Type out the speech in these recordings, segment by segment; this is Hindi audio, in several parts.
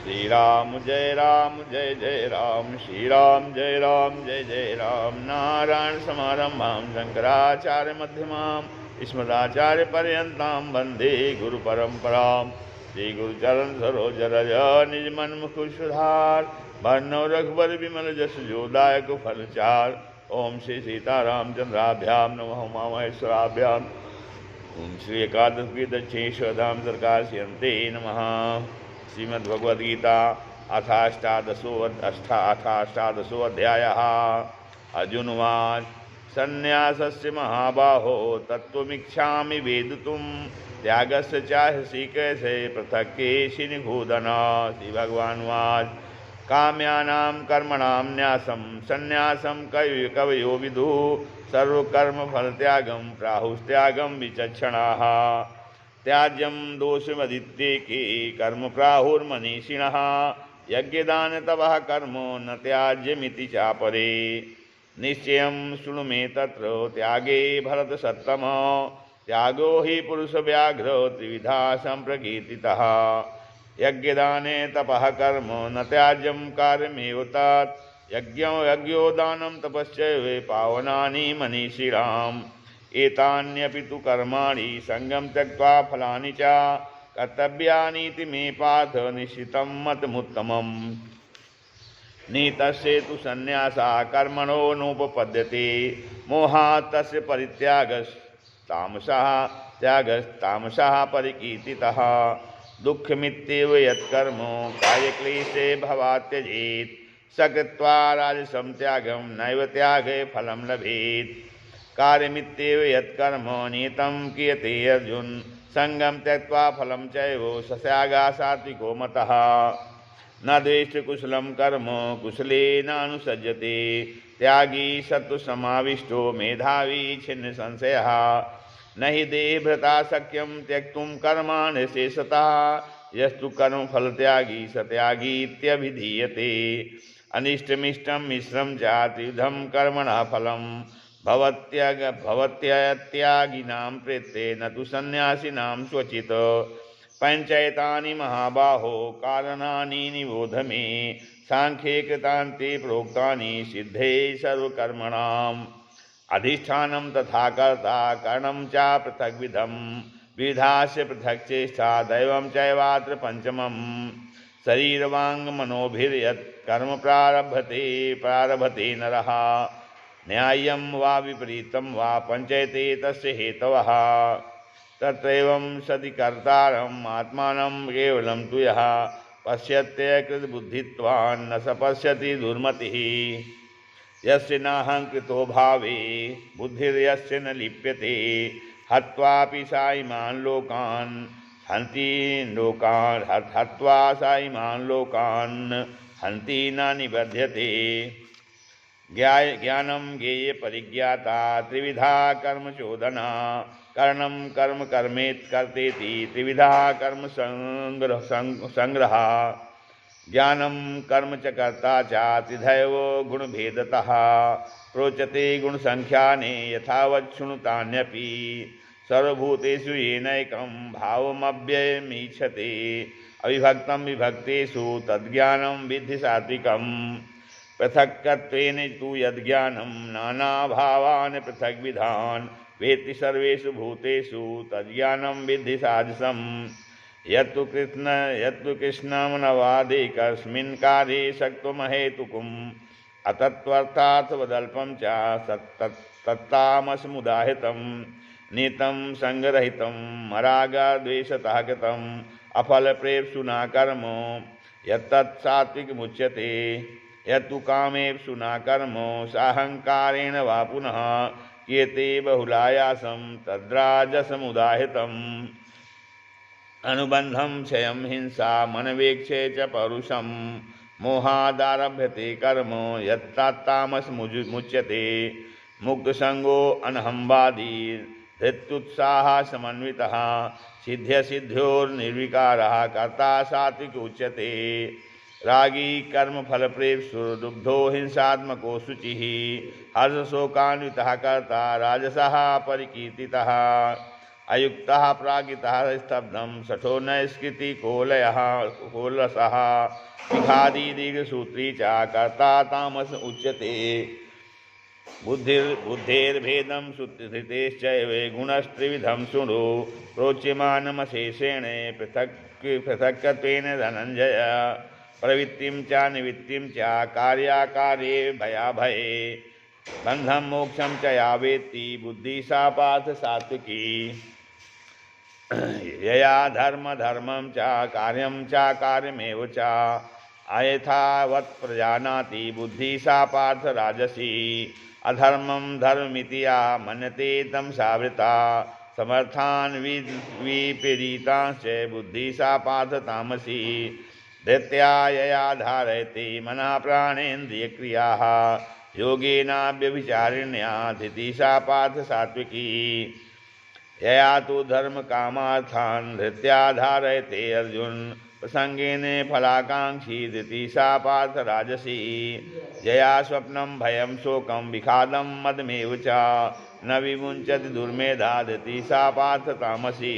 श्री राम जय जय राम, श्री राम जय जय राम। नारायण समारंभां शंकराचार्य मध्यमाम् अस्मदाचार्य पर्यन्तां वन्दे गुरु परंपरां। श्री गुरुचरण सरोज रज निज मन मुकुर सुधार, बरनौ रघुबर विमल जस जो दायक फलचार। ओम श्री सीतारामचंद्राभ्यां नमः उमामहेश्वराभ्याम्। ओम श्री एकादशी दक्षिणेश्वरधाम सरकार नमः। श्रीमद्भगवद्गीता अथाष्टादशो अध्यायः। अर्जुनवाच सन्न्यासस्य महाबाहो तत्त्वमिच्छामि वेदितुं, त्यागस्य चाह्यसि कैसे पृथक् केशि निगूदन। श्रीभगवानुवाच काम्यानां कर्मणां न्यासं सन्न्यासं कवयो विदुः, सर्वकर्मफलत्यागं प्राहुस्त्यागं विचक्षणाः। त्याज्यं दोषमदित्येके कर्म प्राहुर्मनीषिणः, यज्ञदानतपः कर्म न त्याज्यमिति चापरे। निश्चयं शृणु मे तत्र त्यागे भरतसत्तम, त्यागो हि पुरुषव्याघ्र त्रिविधा सम्प्रकीर्तितः। यज्ञदाने तपः कर्म न त्याज्यं कार्यमेव तत्, यज्ञो दानं तपश्चैव पावनानि मनीषिणाम्। एतान्यपि तु कर्माणि संगं त्यक्त्वा फलानि च कर्तव्यानीति मे पार्थ निश्चितं मतमुत्तमम्। नीतस्य तु सन्न्यासः कर्मणो नोपपद्यते, मोहात् तस्य त्यागस्तामसः परिकीर्तितः। दुःखमित्येव यत्कर्म कायक्लेशे भवात् त्यजेत्, सकृत्वा राजसं त्यागं नैव त्यागे फलं लभेत्। कार्यमित्येव यत्कर्म नियतं क्रियते अर्जुन, संगं त्यक्त्वा फलं चैव सस्यागा सात्विको मतः। न द्वेष्टि कुशलं कर्म कुशलेनानुसज्जते, त्यागी सत्त्वसमाविष्टो मेधावी छिन्न संशयः। न हि देहभृता शक्यं त्यक्तुं कर्माणि शेषतः, यस्तु कर्मफलत्यागी स त्यागीत्यभिधीयते। अनिष्टमिष्टं मिश्रं च त्रिविधं कर्मणः फलं, भवत्यत्यागिनां प्रेत्ते न तु सन्न्यासिनां स्वचित्। पञ्चैतानि महाबाहो कारणानि निबोध मे, सांख्ये कृतान्ते प्रोक्तानि सिद्धे सर्वकर्मणाम्। अधिष्ठानं तथा कर्ता करणं च पृथग्विधं, विविधास्य पृथक् चेष्टा दैवं चैवात्र पंचमम्। शरीरवाङ्मनोभिर्यत् कर्म प्रारभते नरः, न्याय्यं वा विपरीतं वा पञ्चैते तस्य हेतवः। तत्रैवं सति कर्तारम् आत्मानं केवलं तु यः पश्यत्यकृतबुद्धित्वान् न स पश्यति दुर्मतिः। यस्य नाहङ्कृतो भावे बुद्धिर्यस्य न लिप्यते, हत्वापि सा इमान् लोकान् हन्ति न निबध्यते। ज्ञानं ज्ञेय परिज्ञाता त्रिविधा कर्म चोदना, करणं कर्म कर्मेत् कर्तेति त्रिविधा कर्म संग्रह। ज्ञानं कर्म च कर्ता च त्रिधैव गुणभेदतः, प्रोचते गुणसंख्याने यथावत् शृणुतान्यपि। सर्वभूतेषु येनैकं भावमव्ययमीक्षते, अविभक्तं विभक्तेषु तद्ज्ञानं विद्धि सात्विकम्। पृथक्त्वेन तु यद्ज्ञानं नानाभावान् पृथग्विधान् वेत्ति सर्वेषु भूतेषु तद्ज्ञानं विद्धि साजसम्। यत्तु कृष्णमनवादे कस्मिन् कार्ये सक्त्वमहेतुकम्, अतत्त्वर्थार्थवदल्पं च तत्तामसमुदाहृतं। नीतं संगरहितं मरागद्वेषतः कृतं, अफलप्रेप्सुना कर्म यत्तत् सात्विकमुच्यते। यत्तु कामेप्सु न कर्म साहंकारेण वा पुनः, क्रियते बहुलायासं तद्राजसमुदाहृतम्। अनुबन्धं क्षयं हिंसा मनवेक्षे च परुषं, मोहादारभ्यते कर्म यत्तामसमुच्यते। मुक्तसंगो अनहंवादी धृत्युत्साह समन्वितः, सिद्ध्यसिद्ध्योर्निर्विकारः कर्ता सात्विक उच्यते। रागी कर्म फलप्रेप्सुर्दुग्धो हिंसात्मको शुचिः, हर्षशोकान्वितः कर्ता राजसः परिकीर्तितः। अयुक्तः प्रागितः स्तब्धं शठो नैष्कृति कोलसः विघादी दीर्घसूत्री च कर्ता तामस उच्यते बुद्धेर्भेदं श्रुतिधृतेश्चैव गुणस्त्रिविधं शृणु प्रोच्यमानमशेषेण पृथक्त्वेन धनञ्जय प्रवृत्तिं च निवृत्तिं च कार्याकार्ये भयाभये बन्धं मोक्षं च या वेत्ति बुद्धिः सा पार्थ सात्विकी यया धर्मं च कार्यमेव च अयथावत् प्रजानाति बुद्धिः सा पार्थ राजसी अधर्मं धर्ममिति या मन्यते तं सावृता समर्थान् विपरीतांश्च बुद्धिः सा पार्थ तामसी धृत्या यया धारयते मनः प्राणेन्द्रियक्रियाः योगेनाव्यभिचारिण्या धृतिः सा पार्थ सात्विकी यया तु धर्मकामार्थान् धृत्या धारयते अर्जुन प्रसंगेन फलाकांक्षी धृतिः सा पार्थ राजसी जया स्वप्नं भयं शोकं विषादं मदमेव च न विमुञ्चति दुर्मेधा धृतिः सा पार्थ तामसी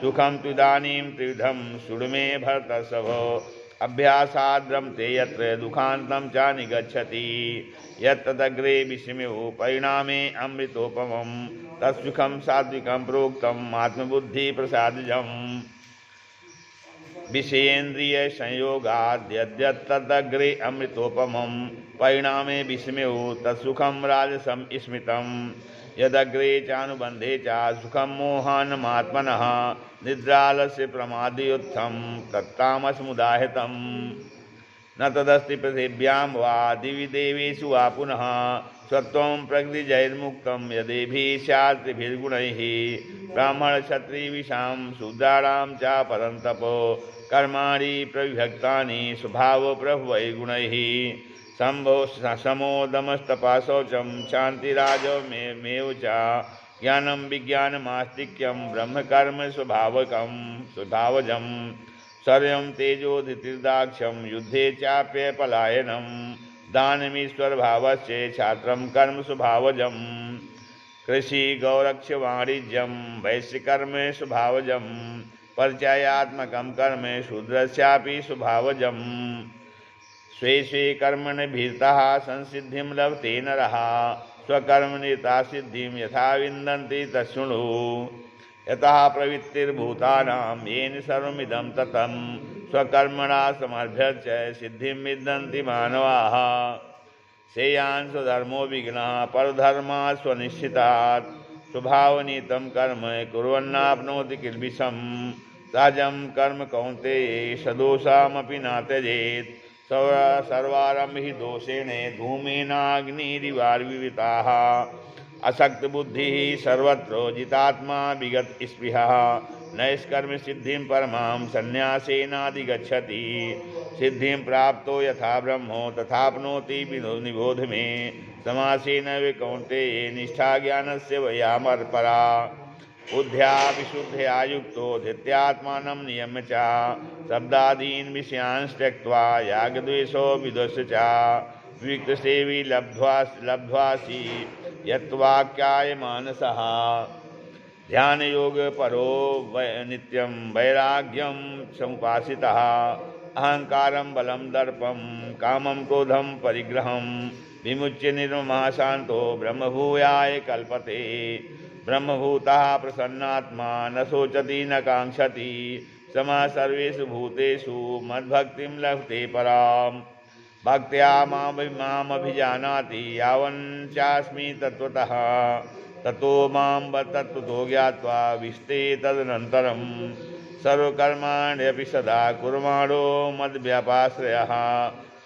सुखं त्विदानीं त्रिविधं शृणु मे भरतर्षभ अभ्यासाद् ते यत्र दुःखान्तं च निगच्छति यत्तदग्रे विस्मयो परिणामे अमृतोपमं तत्सुखं सात्विकं प्रोक्तम् आत्मबुद्धिप्रसादजम् विषयेन्द्रिय संयोगाद्यद्यत्तदग्रे अमृतोपमं परिणामे विस्मयो तत्सुखं राजसं स्मृतं यदग्रे चानुबन्धे च सुखं मोहानमात्मनः निद्रालस्य प्रमादयोत्थं तत्तामसमुदाहृतं न तदस्ति पृथिव्यां वा दिवि देवेषु वा पुनः सत्वं प्रकृतिजैर्मुक्तं यदेभिः स्यात् त्रिभिर्गुणैः ब्राह्मणक्षत्रिविषां शूद्राणां च परन्तपो कर्माणि प्रविभक्तानि स्वभावप्रभवैर्गुणैः समोदमस्तपः शौचं शान्तिराजमेव च ज्ञानं विज्ञानमास्तिक्यं ब्रह्मकर्म स्वभावजं शौर्यं तेजोधृतिर्दाक्ष्यं युद्धे चाप्यपलायनं दानमीश्वरभावस्य छात्रं कर्म स्वभावजं कृषि गौरक्ष्यवाणिज्यं वैश्यकर्म स्वभावजं परिचयात्मकं कर्म शूद्रस्यापि स्वभावजं स्वे स्वे कर्मणभिरतः संसिद्धिं लभते नरः स्वकर्मनिरता सिद्धिं यथा विन्दन्ति तच्छृणु यतः प्रवृत्तिर्भूतानां येन सर्वमिदं ततं स्वकर्मणा समभ्यर्च्य सिद्धिं विन्दन्ति मानवाः श्रेयान् स्वधर्मो विघ्नः परधर्मा स्वनिश्चितात् स्वभावनीतं कर्म कुर्वन्नाप्नोति किल्बिषं सहजं कर्म कौन्तेय सदोषमपि न त्यजेत् सर्वारम्भ हि दोषेण धूमेनाग्निरिवार्विताः असक्तबुद्धिः सर्वत्र जितात्मा विगत स्पृहः नैष्कर्म सिद्धिं परमां संन्यासेनाधिगच्छति सिद्धिं प्राप्तो यथा ब्रह्मो तथाप्नोति निबोध मे समासेन वे कौन्तेय निष्ठा ज्ञानस्य वयामर्परा बुद्ध्या विशुद्ध्या युक्तो धृत्यात्मानं नियम्य च शब्दादीन् विषयान् त्यक्त्वा यागद्वेषो विध्वस्य च विविक्तसेवी लब्ध्वासि यत्वाक्याय मानसः ध्यानयोग परो नित्यं वैराग्यं समुपासितः अहंकारं बलं दर्पं कामं क्रोधं परिग्रहं विमुच्य निर्ममः शान्तो ब्रह्मभूयाय कल्पते ब्रह्मभूतः प्रसन्नात्मा न शोचति न काङ्क्षति समः सर्वेषु भूतेषु मद्भक्तिं लभते पराम् भक्त्या मामभिजानाति यावञ्चास्मि तत्त्वतः ततो मां तत्त्वतो ज्ञात्वा विष्टे तदनन्तरं सर्वकर्माण्यपि सदा कुर्माणो मद्व्यपाश्रयः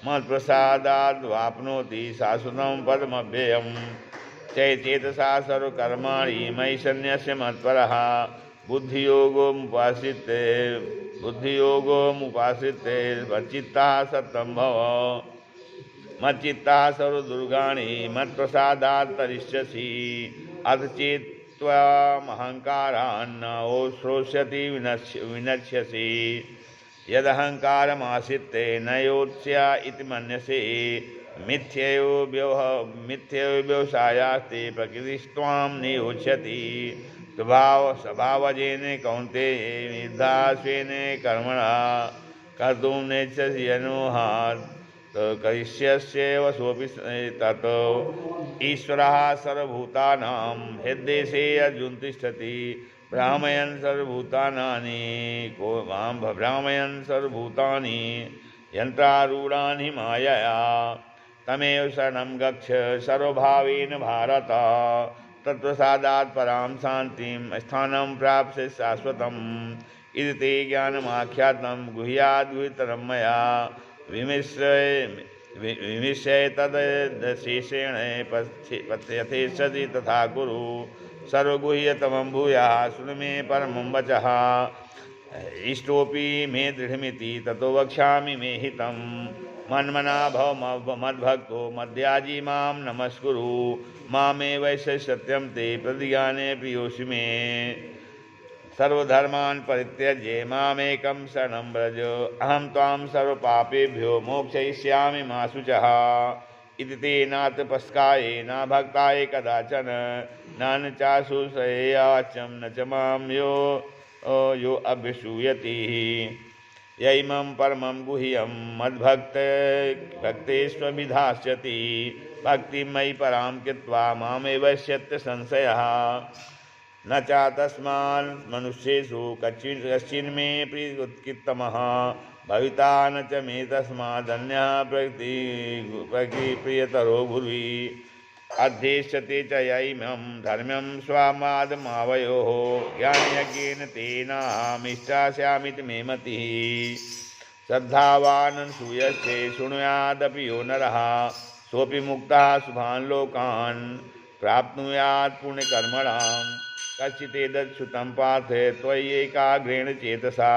मत्प्रसादाद्वाप्नोति शाश्वतं पदमव्ययम् चेतसा सर्वकर्माणि मयि सन्न्यस्य मत्परः बुद्धियोगमुपाश्रित्य मच्चित्तः सत्तं भव मच्चित्तः सर्वदुर्गाणि मत्प्रसादात् तरिष्यसि अथ चेत्त्वमहङ्कारान् न श्रोष्यति विनश्यसि यदहङ्कारमाश्रित्य न योत्स्य इति मन्यसे मिथ्यैव व्यवसायास्ते प्रकृतिस्त्वां नियोच्यति स्वभावजेन कौन्तेय निर्धास्वेन कर्मणा कर्तुं नेच्छसि यनुहात् करिष्यस्य वसोऽपि तत् ईश्वरः सर्वभूतानां हृद्देशे अर्जुन तिष्ठति भ्रामयन् सर्वभूतानि को मां भ्रामयन् सर्वभूतानि यन्त्रारूढानि मायया तमेव शरणं गच्छ सर्वभावेन भारत तत्प्रसादात् परां शान्तिं स्थानं प्राप्स्यसि शाश्वतम् इति ते ज्ञानमाख्यातं गुह्याद्गुह्यतरं मया विमिश्य तदशेषेण यथेच्छति तथा कुरु सर्वगुह्यतमं भूयाः शृणु मे परमं वचः इष्टोऽपि मे दृढमिति ततो वक्ष्यामि मे हितं मन्मना भव मद्भक्तो मद्याजी मां नमस्कुरु मामे वैश्य सत्यं ते प्रतिज्ञाने प्रियोऽसि मे सर्वधर्मान् परित्यज्य मामेकं शरणं व्रज अहं त्वां सर्वपापेभ्यो मोक्षयिष्यामि मा शुचः इति ते नातपस्काय न भक्ताय कदाचन न चाशुषयाचं न च मां यो अभ्यसूयति यैमं परमं गुह्यं मद्भक्तेष्वभिधास्यति भक्तिं मयि परां कृत्वा मामेवश्यत्य संशयः न चातस्मान् मनुष्येषु कश्चिन्मे प्रियोत्कृतमः भविता न च मे तस्मादन्यः प्रियतरो भुवि अध्येष्यते च यैमं धर्म्यं स्वामादमावयोः ज्ञानयज्ञेन तेनाहमिष्टास्यामिति मे मतिः श्रद्धावान् सूयस्ते शृणुयादपि यो नरः सोऽपि मुक्तः शुभान् लोकान् प्राप्नुयात् पुण्यकर्मणां कश्चिदेतच्छ्रुतं पार्थ त्वय्यैकाग्रेण चेतसा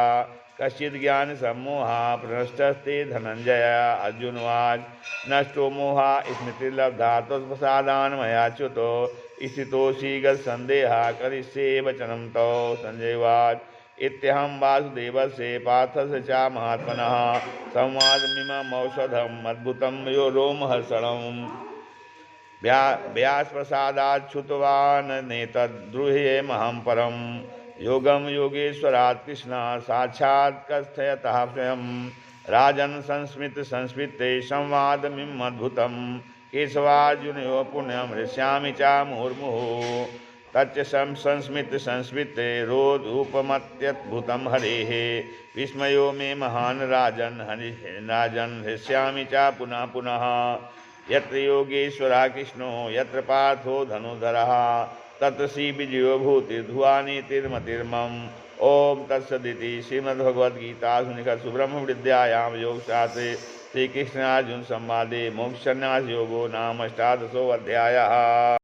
कश्चित् ज्ञानसम्मोहा प्रनष्टस्ते धनञ्जय अर्जुनवाच नष्टो मोहा स्मृतिर्लब्धा त्वत्प्रसादान् मया च्युतो स्थितोऽसि गतसन्देहः करिष्ये वचनं तव सञ्जयवाच इत्यहं वासुदेवस्य पार्थस्य च महात्मनः संवादमिममौषधम् अद्भुतं यो रोमहर्षणम् व्यासप्रसादात् श्रुतवान् नेतद्रुह्येमहं परं योगं योगेश्वरात् कृष्णात् साक्षात् कथयतः स्वयं राजन् संस्मिते संवादमिमम् अद्भुतं केशवार्जुनयोः पुण्यं हृष्यामि च मुहुर्मुहुः तच्च संस्मिते रोधूपमत्यद्भुतं हरेः विस्मयो मे महान् राजन् हृष्यामि च पुनः पुनः यत्र योगेश्वरः कृष्णो यत्र पार्थो धनुधरः तत्र श्रीविजयो भूतिर्ध्वानीतिर्मतिर्मम् ओम तत्सदिति श्रीमद्भगवद्गीतासु निकटसु ब्रह्मविद्यायां योगशास्त्रे श्रीकृष्णार्जुन संवादे मोक्षसंन्यास योगो नाम 18 अध्यायः।